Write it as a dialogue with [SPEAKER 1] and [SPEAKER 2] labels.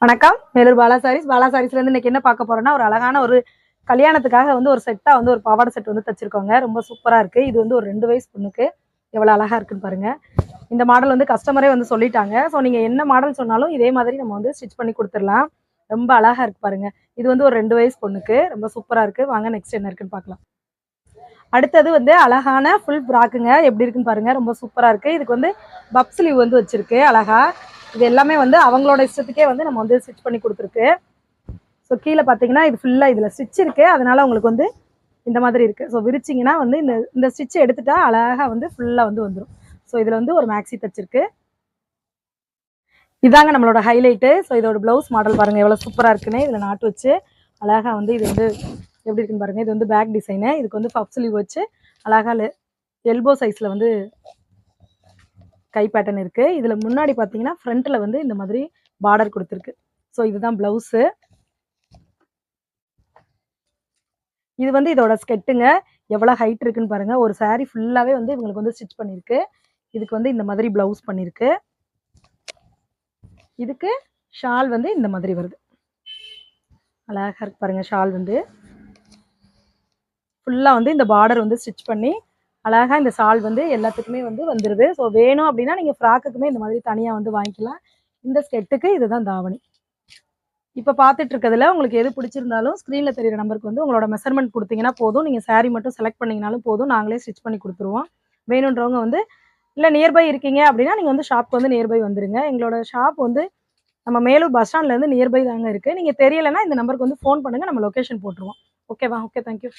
[SPEAKER 1] வணக்கம். மேலூர் பாலா சாரீஸ்லேருந்து இன்னைக்கு என்ன பார்க்க போறோம்னா, ஒரு அழகான ஒரு கல்யாணத்துக்காக வந்து ஒரு செட்டா வந்து ஒரு பாவாடை செட் வந்து தச்சிருக்கோங்க. ரொம்ப சூப்பரா இருக்கு. இது வந்து ஒரு 2 வயசு பொண்ணுக்கு எவ்வளோ அழகா இருக்குன்னு பாருங்க. இந்த மாடல் வந்து கஸ்டமரே வந்து சொல்லிட்டாங்க. ஸோ நீங்க என்ன மாடல் சொன்னாலும் இதே மாதிரி நம்ம வந்து ஸ்டிச் பண்ணி குடுத்துடலாம். ரொம்ப அழகா இருக்கு பாருங்க. இது வந்து ஒரு 2 வயசு பொண்ணுக்கு ரொம்ப சூப்பரா இருக்கு. வாங்க நெக்ஸ்ட் என்ன இருக்குன்னு பார்க்கலாம். அடுத்தது வந்து அழகான ஃபுல் ஃப்ராக்குங்க. எப்படி இருக்குன்னு பாருங்க. ரொம்ப சூப்பரா இருக்கு. இதுக்கு வந்து பப் ஸ்லீவ் வந்து வச்சிருக்கு அழகா. இது எல்லாமே வந்து அவங்களோட இஷ்டத்துக்கே வந்து நம்ம வந்து ஸ்டிச் பண்ணி கொடுத்துருக்கு. ஸோ கீழே பார்த்தீங்கன்னா இது ஃபுல்லாக இதில் ஸ்டிச் இருக்கு. அதனால உங்களுக்கு வந்து இந்த மாதிரி இருக்கு. ஸோ விரிச்சிங்கன்னா வந்து இந்த இந்த ஸ்டிச் எடுத்துட்டா அழகாக வந்து ஃபுல்லாக வந்து வந்துடும். ஸோ இதில் வந்து ஒரு மேக்ஸி தச்சிருக்கு. இதாங்க நம்மளோட ஹைலைட்டு. ஸோ இதோட ப்ளவுஸ் மாடல் பாருங்கள் எவ்வளோ சூப்பராக இருக்குன்னு. இதில் நாட்டு வச்சு அழகாக வந்து இது வந்து எப்படி இருக்குன்னு பாருங்கள். இது வந்து பேக் டிசைனு. இதுக்கு வந்து பஃப் ஸ்லீவ் வச்சு அழகாக எல்போ சைஸில் வந்து கை பேட்டர்ன் இருக்கு. இதுல முன்னாடி பாத்தீங்கன்னா ஃப்ரண்ட்ல வந்து இந்த மாதிரி பார்டர் கொடுத்துருக்கு. ஸோ இதுதான் பிளவுஸு. இது வந்து இதோட ஸ்கெட்டுங்க. எவ்வளோ ஹைட் இருக்குன்னு பாருங்க. ஒரு சாரீ ஃபுல்லாவே வந்து இவங்களுக்கு வந்து ஸ்டிச் பண்ணிருக்கு. இதுக்கு வந்து இந்த மாதிரி பிளவுஸ் பண்ணிருக்கு. இதுக்கு ஷால் வந்து இந்த மாதிரி வருது. அழகா இருக்கு பாருங்க. ஷால் வந்து ஃபுல்லா வந்து இந்த பார்டர் வந்து ஸ்டிச் பண்ணி அழகா இந்த ஷால் வந்து எல்லாத்துக்குமே வந்து வந்துருது. ஸோ வேணும் அப்படின்னா நீங்க ஃப்ராக்குக்குமே இந்த மாதிரி தனியா வந்து வாங்கிக்கலாம். இந்த ஸ்கெட்டுக்கு இதுதான் தாவணி. இப்போ பார்த்துட்டு இருக்கிறதுல உங்களுக்கு எது பிடிச்சிருந்தாலும் ஸ்க்ரீனில் தெரியிற நம்பருக்கு வந்து உங்களோட மெஷர்மெண்ட் கொடுத்தீங்கன்னா போதும். நீங்கள் சாரீ மட்டும் செலக்ட் பண்ணிங்கனாலும் போதும். நாங்களே ஸ்டிச் பண்ணி கொடுத்துருவோம். வேணுன்றவங்க வந்து இல்லை நியர்பை இருக்கீங்க அப்படின்னா நீங்கள் வந்து ஷாப்க்கு வந்து நியர்பை வந்துருங்க. எங்களோட ஷாப் வந்து நம்ம மேலூர் பஸ் ஸ்டாண்ட்லேருந்து நியர்பை தாங்க இருக்குது. நீங்கள் தெரியலைன்னா இந்த நம்பருக்கு வந்து ஃபோன் பண்ணுங்கள். நம்ம லொக்கேஷன் போட்டுருவோம். ஓகேவா? Okay, thank you.